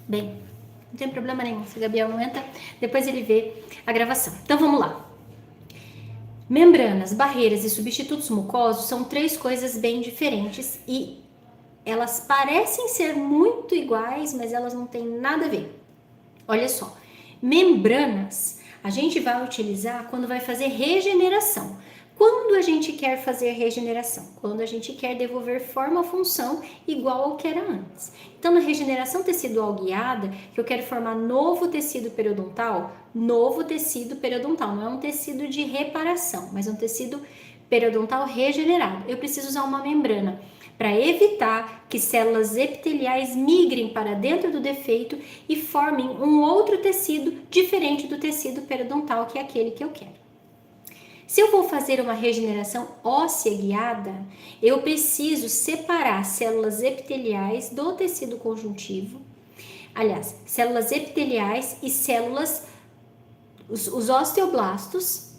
Bem, não tem problema nenhum, se o Gabriel não entra, depois ele vê a gravação. Então vamos lá. Membranas, barreiras e substitutos mucosos são três coisas bem diferentes e elas parecem ser muito iguais, mas elas não têm nada a ver. Olha só, membranas a gente vai utilizar quando vai fazer regeneração. Quando a gente quer fazer regeneração? Quando a gente quer devolver forma ou função igual ao que era antes. Então, na regeneração tecidual guiada, que eu quero formar novo tecido periodontal, não é um tecido de reparação, mas é um tecido periodontal regenerado. Eu preciso usar uma membrana para evitar que células epiteliais migrem para dentro do defeito e formem um outro tecido diferente do tecido periodontal, que é aquele que eu quero. Se eu vou fazer uma regeneração óssea guiada, eu preciso separar células epiteliais do tecido conjuntivo, aliás, células epiteliais e células, os osteoblastos,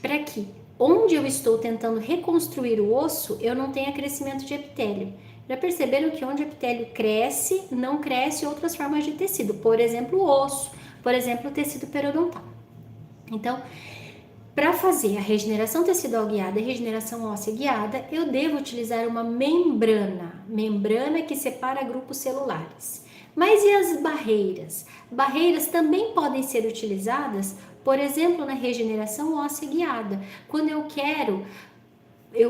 para que onde eu estou tentando reconstruir o osso, eu não tenha crescimento de epitélio. Já perceberam que onde o epitélio cresce, não cresce outras formas de tecido, por exemplo, o osso, por exemplo, o tecido periodontal. Então, para fazer a regeneração tecidual guiada e regeneração óssea guiada, eu devo utilizar uma membrana que separa grupos celulares. Mas e as barreiras? Barreiras também podem ser utilizadas, por exemplo, na regeneração óssea guiada, quando eu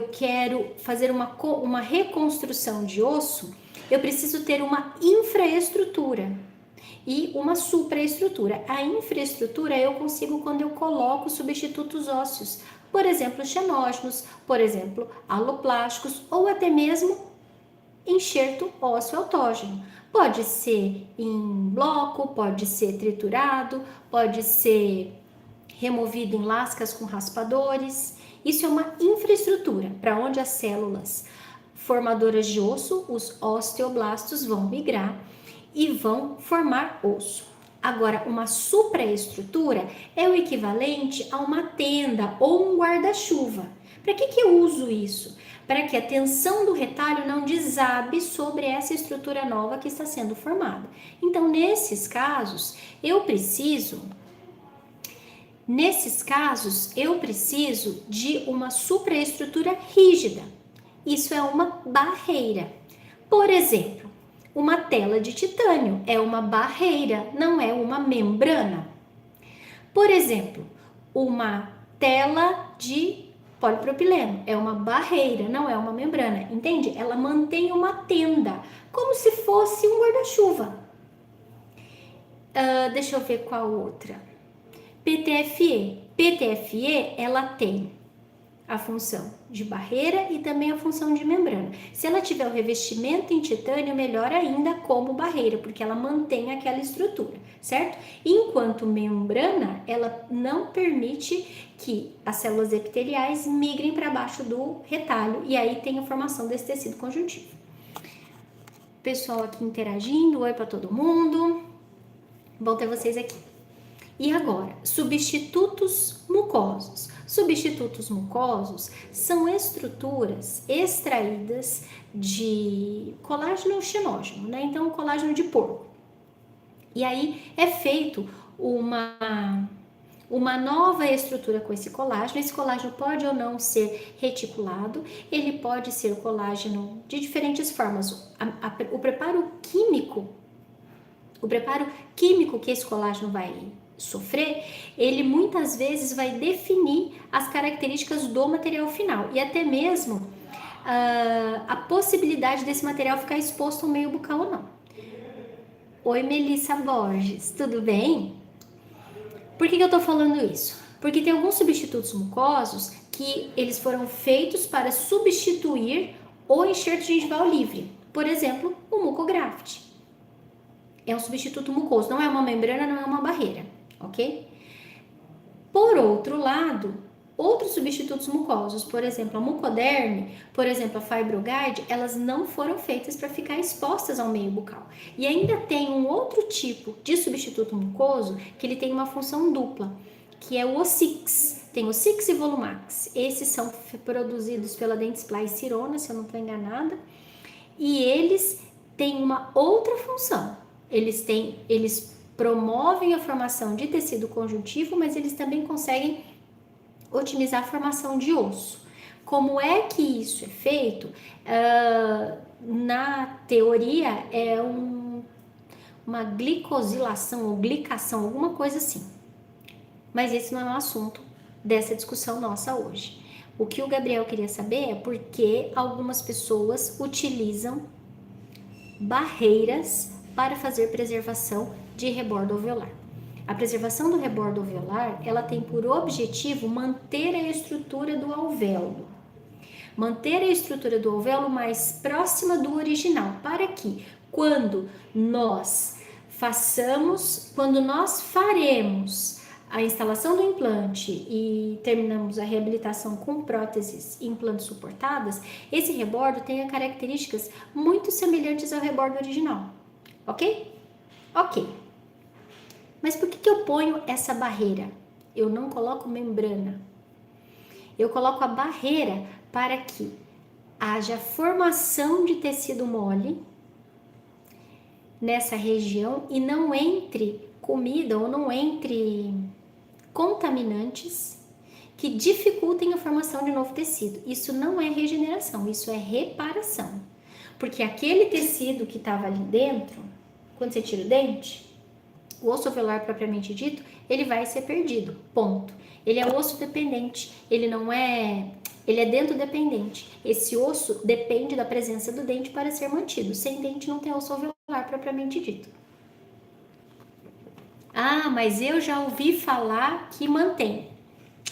quero fazer uma reconstrução de osso, eu preciso ter uma infraestrutura e uma supraestrutura. A infraestrutura eu consigo quando eu coloco substitutos ósseos, por exemplo, xenógenos, por exemplo, aloplásticos ou até mesmo enxerto ósseo autógeno. Pode ser em bloco, pode ser triturado, pode ser removido em lascas com raspadores. Isso é uma infraestrutura para onde as células formadoras de osso, os osteoblastos, vão migrar e vão formar osso. Agora, uma supraestrutura é o equivalente a uma tenda ou um guarda-chuva. Para que eu uso isso? Para que a tensão do retalho não desabe sobre essa estrutura nova que está sendo formada. Então, nesses casos, eu preciso de uma supraestrutura rígida. Isso é uma barreira. Por exemplo, uma tela de titânio é uma barreira, não é uma membrana. Por exemplo, uma tela de polipropileno é uma barreira, não é uma membrana, entende? Ela mantém uma tenda, como se fosse um guarda-chuva. Deixa eu ver qual outra. PTFE. PTFE, ela tem a função de barreira e também a função de membrana. Se ela tiver o revestimento em titânio, melhor ainda como barreira, porque ela mantém aquela estrutura, certo? Enquanto membrana, ela não permite que as células epiteliais migrem para baixo do retalho e aí tem a formação desse tecido conjuntivo. Pessoal aqui interagindo, oi para todo mundo. Bom ter vocês aqui. E agora, substitutos mucosos. Substitutos mucosos são estruturas extraídas de colágeno xenógeno, né? Então, colágeno de porco. E aí é feito uma nova estrutura com esse colágeno. Esse colágeno pode ou não ser reticulado, ele pode ser colágeno de diferentes formas. O preparo químico que esse colágeno vai sofrer, ele muitas vezes vai definir as características do material final e até mesmo a possibilidade desse material ficar exposto ao meio bucal ou não. Oi, Melissa Borges, tudo bem? Por que eu tô falando isso? Porque tem alguns substitutos mucosos que eles foram feitos para substituir o enxerto gengival livre. Por exemplo, o mucograft. É um substituto mucoso, não é uma membrana, não é uma barreira, ok? Por outro lado, outros substitutos mucosos, por exemplo, a mucoderme, por exemplo, a fibroguide, elas não foram feitas para ficar expostas ao meio bucal. E ainda tem um outro tipo de substituto mucoso que ele tem uma função dupla, que é o Ossix. Tem o Ossix e Volumax. Esses são produzidos pela Dentsply Sirona, se eu não estou enganada, e eles têm uma outra função. Eles promovem a formação de tecido conjuntivo, mas eles também conseguem otimizar a formação de osso. Como é que isso é feito? Na teoria é uma glicosilação ou glicação, alguma coisa assim. Mas esse não é o assunto dessa discussão nossa hoje. O que o Gabriel queria saber é por que algumas pessoas utilizam barreiras para fazer preservação de rebordo alveolar. A preservação do rebordo alveolar, ela tem por objetivo manter a estrutura do alvéolo. Manter a estrutura do alvéolo mais próxima do original, para que quando nós faremos a instalação do implante e terminamos a reabilitação com próteses e implantes suportadas, esse rebordo tenha características muito semelhantes ao rebordo original, ok? Ok. Mas por que eu ponho essa barreira? Eu não coloco membrana. Eu coloco a barreira para que haja formação de tecido mole nessa região e não entre comida ou não entre contaminantes que dificultem a formação de novo tecido. Isso não é regeneração, isso é reparação. Porque aquele tecido que estava ali dentro, quando você tira o dente, o osso alveolar propriamente dito, ele vai ser perdido, ponto. Ele é osso dependente, ele é dento dependente. Esse osso depende da presença do dente para ser mantido. Sem dente não tem osso alveolar propriamente dito. Ah, mas eu já ouvi falar que mantém.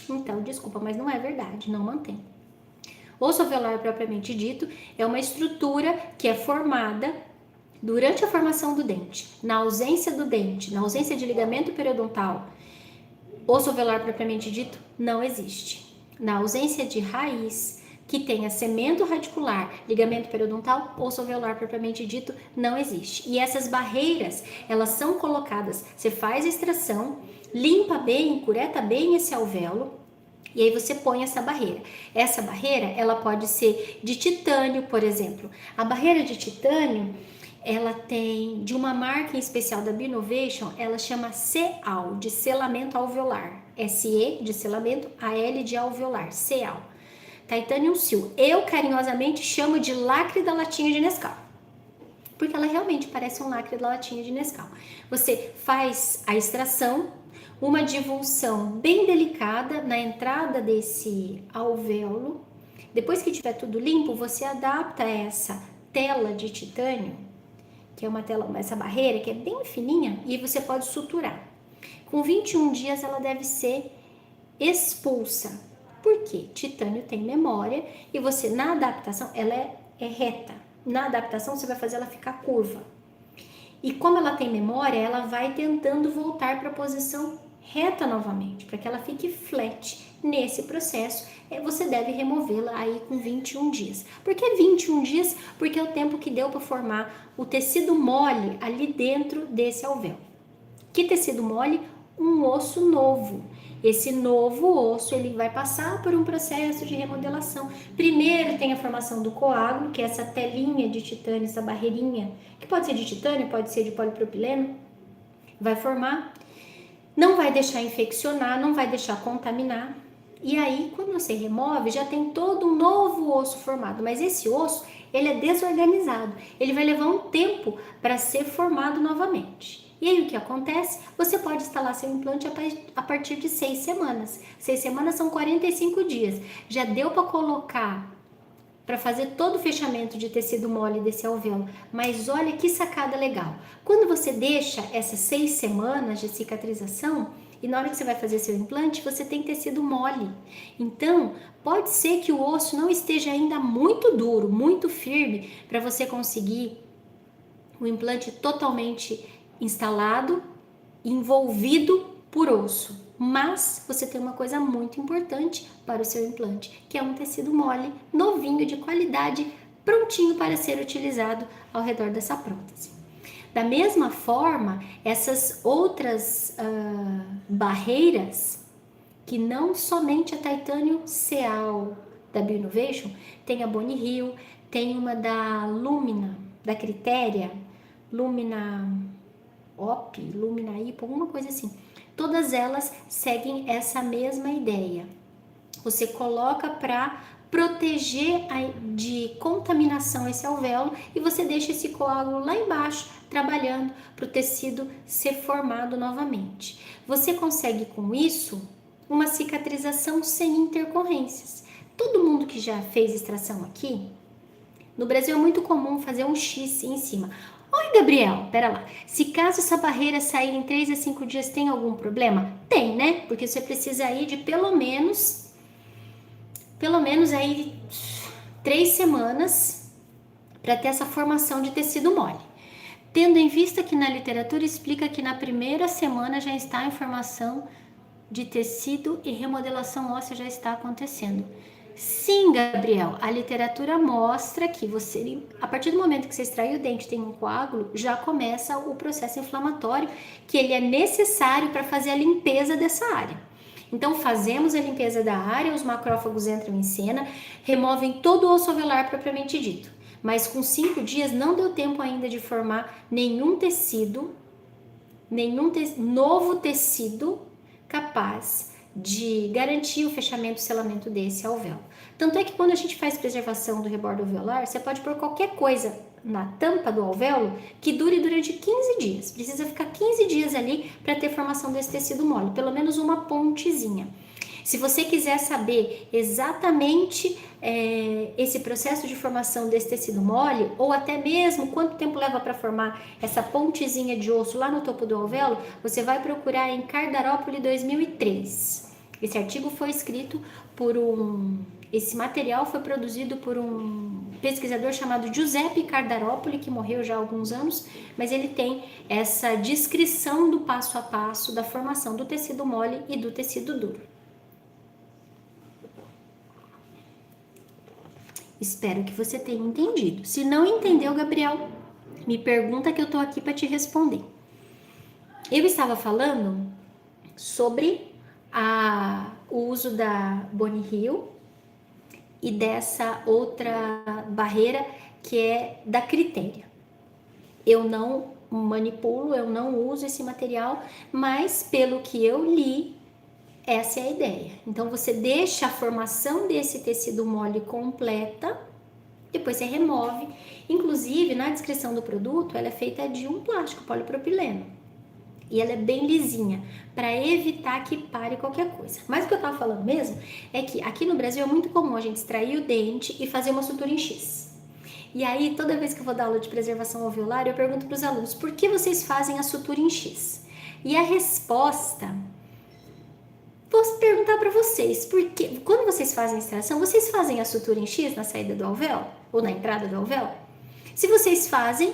Então, desculpa, mas não é verdade, não mantém. Osso alveolar propriamente dito é uma estrutura que é formada durante a formação do dente. Na ausência do dente, na ausência de ligamento periodontal, osso alveolar propriamente dito não existe. Na ausência de raiz que tenha cemento radicular, ligamento periodontal, osso alveolar propriamente dito não existe. E essas barreiras, elas são colocadas, você faz a extração, limpa bem, cureta bem esse alvéolo, e aí você põe essa barreira. Essa barreira, ela pode ser de titânio, por exemplo. A barreira de titânio, ela tem, de uma marca em especial da Bionovation, ela chama CEAL, de selamento alveolar. SE de selamento, AL de alveolar, CEAL. Titanium Seal. Eu carinhosamente chamo de lacre da latinha de Nescau, porque ela realmente parece um lacre da latinha de Nescau. Você faz a extração, uma divulsão bem delicada na entrada desse alvéolo. Depois que tiver tudo limpo, você adapta essa tela de titânio, que é uma tela, essa barreira que é bem fininha, e você pode suturar. Com 21 dias ela deve ser expulsa. Por quê? Titânio tem memória e você, na adaptação, ela é reta. Na adaptação, você vai fazer ela ficar curva. E como ela tem memória, ela vai tentando voltar para a posição reta novamente, para que ela fique flat. Nesse processo, você deve removê-la aí com 21 dias. Por que 21 dias? Porque é o tempo que deu para formar o tecido mole ali dentro desse alvéolo. Que tecido mole? Um osso novo. Esse novo osso, ele vai passar por um processo de remodelação. Primeiro tem a formação do coágulo, que é essa telinha de titânio, essa barreirinha, que pode ser de titânio, pode ser de polipropileno, vai formar, não vai deixar infeccionar, não vai deixar contaminar. E aí, quando você remove, já tem todo um novo osso formado, mas esse osso, ele é desorganizado, ele vai levar um tempo para ser formado novamente. E aí o que acontece? Você pode instalar seu implante a partir de 6 semanas. 6 semanas são 45 dias. Já deu para colocar, para fazer todo o fechamento de tecido mole desse alvéolo. Mas olha que sacada legal. Quando você deixa essas 6 semanas de cicatrização, e na hora que você vai fazer seu implante, você tem tecido mole. Então, pode ser que o osso não esteja ainda muito duro, muito firme, para você conseguir o implante totalmente instalado, envolvido por osso. Mas você tem uma coisa muito importante para o seu implante, que é um tecido mole, novinho, de qualidade, prontinho para ser utilizado ao redor dessa prótese. Da mesma forma, essas outras barreiras, que não somente a Titanium Seal da Bionovation, tem a Boni Hill, tem uma da Lumina, da Critéria, Lumina, OP, Lumina Hipo, alguma coisa assim. Todas elas seguem essa mesma ideia. Você coloca para proteger de contaminação esse alvéolo e você deixa esse coágulo lá embaixo trabalhando para o tecido ser formado novamente. Você consegue com isso uma cicatrização sem intercorrências. Todo mundo que já fez extração aqui, no Brasil é muito comum fazer um X em cima. Oi, Gabriel, pera lá. Se caso essa barreira sair em 3 a 5 dias, tem algum problema? Tem, né? Porque você precisa aí de pelo menos aí 3 semanas para ter essa formação de tecido mole. Tendo em vista que na literatura explica que na primeira semana já está em formação de tecido e remodelação óssea já está acontecendo. Sim, Gabriel, a literatura mostra que você, a partir do momento que você extrai o dente e tem um coágulo, já começa o processo inflamatório, que ele é necessário para fazer a limpeza dessa área. Então, fazemos a limpeza da área, os macrófagos entram em cena, removem todo o osso alveolar propriamente dito. Mas com 5 dias não deu tempo ainda de formar nenhum tecido, novo tecido capaz de garantir o fechamento e selamento desse alvéolo. Tanto é que quando a gente faz preservação do rebordo alveolar, você pode pôr qualquer coisa na tampa do alvéolo que dure durante 15 dias. Precisa ficar 15 dias ali para ter formação desse tecido mole, pelo menos uma pontezinha. Se você quiser saber exatamente esse processo de formação desse tecido mole, ou até mesmo quanto tempo leva para formar essa pontezinha de osso lá no topo do alvéolo, você vai procurar em Cardarópoli 2003. Esse artigo foi escrito esse material foi produzido por um pesquisador chamado Giuseppe Cardarópoli, que morreu já há alguns anos, mas ele tem essa descrição do passo a passo da formação do tecido mole e do tecido duro. Espero que você tenha entendido. Se não entendeu, Gabriel, me pergunta que eu tô aqui para te responder. Eu estava falando sobre o uso da Boni Hill e dessa outra barreira que é da Critéria. Eu não manipulo, eu não uso esse material, mas pelo que eu li, essa é a ideia. Então, você deixa a formação desse tecido mole completa, depois você remove. Inclusive, na descrição do produto, ela é feita de um plástico polipropileno. E ela é bem lisinha, para evitar que pare qualquer coisa. Mas o que eu tava falando mesmo é que aqui no Brasil é muito comum a gente extrair o dente e fazer uma sutura em X. E aí, toda vez que eu vou dar aula de preservação alveolar, eu pergunto para os alunos, por que vocês fazem a sutura em X? E a resposta... Vou perguntar para vocês, porque quando vocês fazem a extração, vocês fazem a sutura em X na saída do alvéolo? Ou na entrada do alvéolo? Se vocês fazem,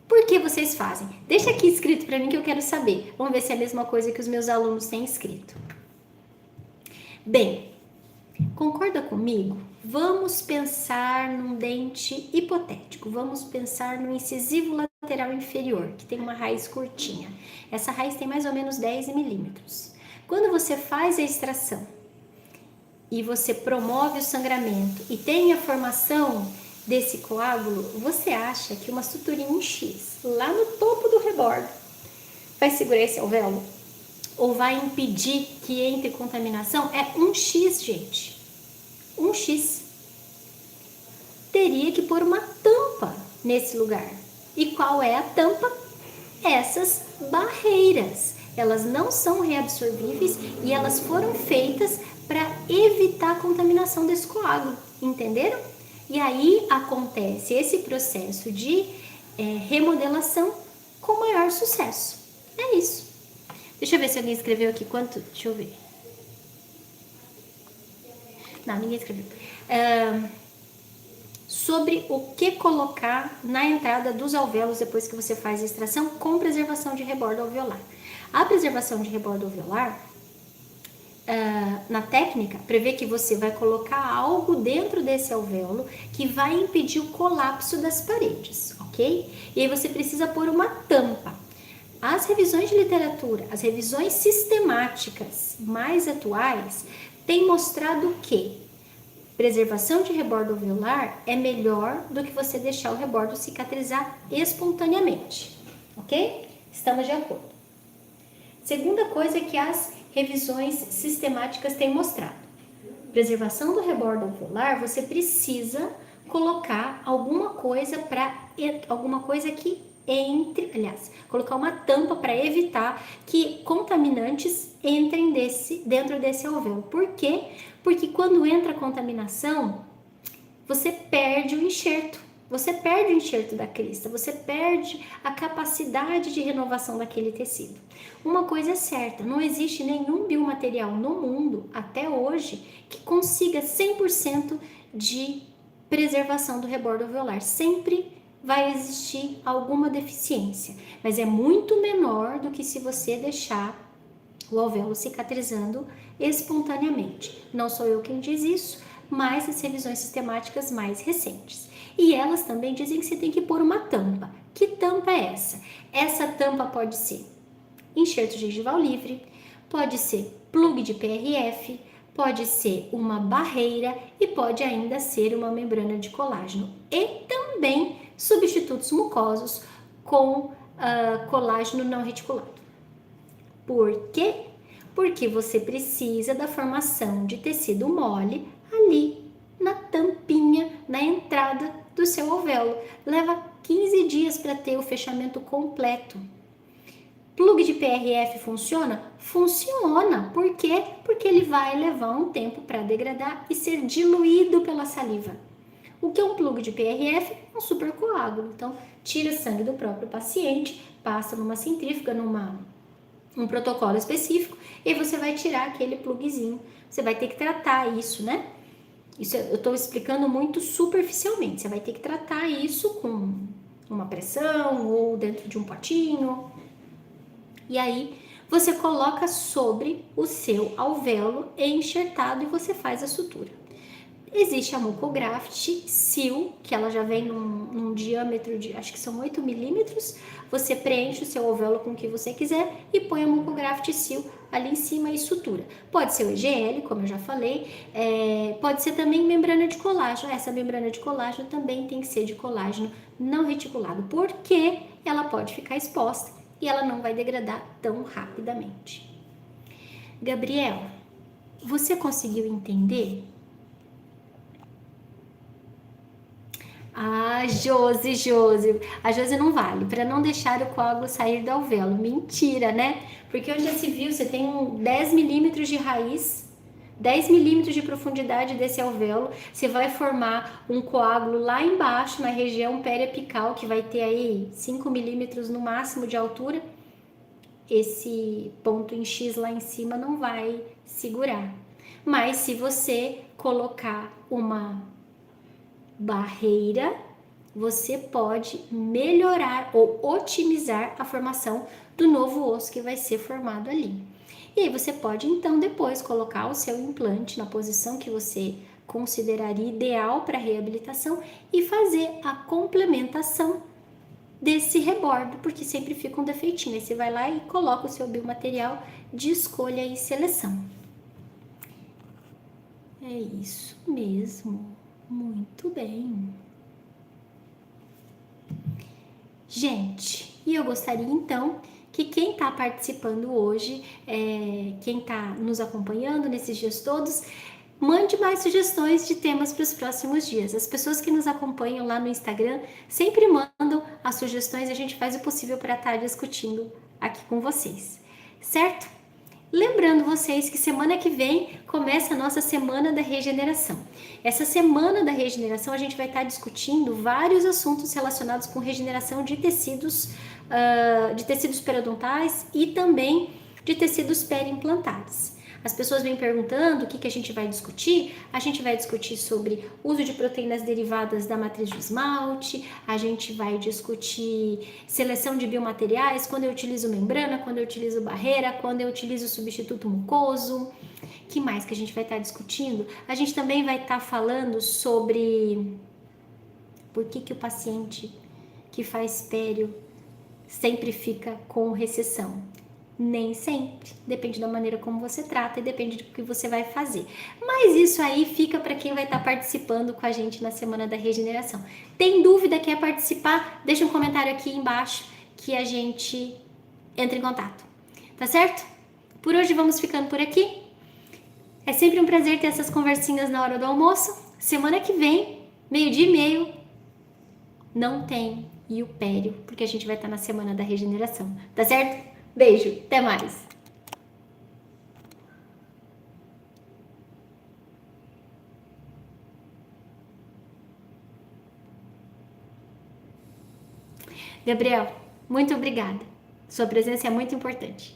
por que vocês fazem? Deixa aqui escrito para mim que eu quero saber. Vamos ver se é a mesma coisa que os meus alunos têm escrito. Bem, concorda comigo? Vamos pensar num dente hipotético. Vamos pensar no incisivo lateral inferior, que tem uma raiz curtinha. Essa raiz tem mais ou menos 10 milímetros. Quando você faz a extração e você promove o sangramento e tem a formação desse coágulo, você acha que uma suturinha em X lá no topo do rebordo vai segurar esse alvéolo? Ou vai impedir que entre contaminação? É um X, gente. Um X. Teria que pôr uma tampa nesse lugar. E qual é a tampa? Essas barreiras. Elas não são reabsorvíveis e elas foram feitas para evitar a contaminação desse coágulo, entenderam? E aí acontece esse processo de remodelação com maior sucesso. É isso. Deixa eu ver se alguém escreveu aqui quanto. Deixa eu ver. Não, ninguém escreveu. Sobre o que colocar na entrada dos alvéolos depois que você faz a extração com preservação de rebordo alveolar. A preservação de rebordo alveolar, na técnica, prevê que você vai colocar algo dentro desse alvéolo que vai impedir o colapso das paredes, ok? E aí você precisa pôr uma tampa. As revisões de literatura, as revisões sistemáticas mais atuais, têm mostrado que preservação de rebordo alveolar é melhor do que você deixar o rebordo cicatrizar espontaneamente, ok? Estamos de acordo. Segunda coisa que as revisões sistemáticas têm mostrado. Preservação do rebordo alveolar, você precisa colocar alguma coisa que entre, aliás, colocar uma tampa para evitar que contaminantes entrem dentro desse alvéolo. Por quê? Porque quando entra contaminação, você perde o enxerto. Você perde o enxerto da crista, você perde a capacidade de renovação daquele tecido. Uma coisa é certa, não existe nenhum biomaterial no mundo, até hoje, que consiga 100% de preservação do rebordo alveolar. Sempre vai existir alguma deficiência, mas é muito menor do que se você deixar o alvéolo cicatrizando espontaneamente. Não sou eu quem diz isso, mas as revisões sistemáticas mais recentes. E elas também dizem que você tem que pôr uma tampa. Que tampa é essa? Essa tampa pode ser enxerto gengival livre, pode ser plug de PRF, pode ser uma barreira e pode ainda ser uma membrana de colágeno. E também substitutos mucosos com colágeno não reticulado. Por quê? Porque você precisa da formação de tecido mole ali na tampinha, na entrada do seu alvéolo. Leva 15 dias para ter o fechamento completo. Plug de PRF funciona? Funciona. Por quê? Porque ele vai levar um tempo para degradar e ser diluído pela saliva. O que é um plug de PRF? Um supercoágulo. Então, tira sangue do próprio paciente, passa numa centrífuga, um protocolo específico, e você vai tirar aquele plugzinho. Você vai ter que tratar isso, né? Isso eu estou explicando muito superficialmente. Você vai ter que tratar isso com uma pressão ou dentro de um potinho. E aí você coloca sobre o seu alvéolo enxertado e você faz a sutura. Existe a Mucograft Seal, que ela já vem num diâmetro de, acho que são 8 milímetros. Você preenche o seu alvéolo com o que você quiser e põe a Mucograft Seal ali em cima e sutura. Pode ser o EGL, como eu já falei, pode ser também membrana de colágeno. Essa membrana de colágeno também tem que ser de colágeno não reticulado, porque ela pode ficar exposta e ela não vai degradar tão rapidamente. Gabriel, você conseguiu entender? Ah, Josi. A Josi não vale, para não deixar o coágulo sair do alvéolo. Mentira, né? Porque onde já se viu, você tem 10 milímetros de raiz, 10 milímetros de profundidade desse alvéolo, você vai formar um coágulo lá embaixo, na região periapical, que vai ter aí 5 milímetros no máximo de altura. Esse ponto em X lá em cima não vai segurar. Mas se você colocar uma barreira, você pode melhorar ou otimizar a formação do novo osso que vai ser formado ali. E aí você pode então depois colocar o seu implante na posição que você consideraria ideal para a reabilitação e fazer a complementação desse rebordo, porque sempre fica um defeitinho. Aí você vai lá e coloca o seu biomaterial de escolha e seleção. É isso mesmo. Muito bem. Gente, e eu gostaria então que quem está participando hoje, quem está nos acompanhando nesses dias todos, mande mais sugestões de temas para os próximos dias. As pessoas que nos acompanham lá no Instagram sempre mandam as sugestões e a gente faz o possível para estar discutindo aqui com vocês, certo? Lembrando vocês que semana que vem começa a nossa Semana da Regeneração. Essa Semana da Regeneração a gente vai estar discutindo vários assuntos relacionados com regeneração de tecidos periodontais e também de tecidos periimplantares. As pessoas vêm perguntando o que a gente vai discutir. A gente vai discutir sobre uso de proteínas derivadas da matriz do esmalte, a gente vai discutir seleção de biomateriais, quando eu utilizo membrana, quando eu utilizo barreira, quando eu utilizo substituto mucoso. Que mais que a gente vai estar discutindo? A gente também vai estar falando sobre por que o paciente que faz pério sempre fica com recessão. Nem sempre, depende da maneira como você trata e depende do que você vai fazer. Mas isso aí fica para quem vai estar participando com a gente na Semana da Regeneração. Tem dúvida, quer participar? Deixa um comentário aqui embaixo que a gente entra em contato. Tá certo? Por hoje vamos ficando por aqui. É sempre um prazer ter essas conversinhas na hora do almoço. Semana que vem, 12:30, não tem iupério, porque a gente vai estar na semana da regeneração. Tá certo? Beijo, até mais! Gabriel, muito obrigada. Sua presença é muito importante.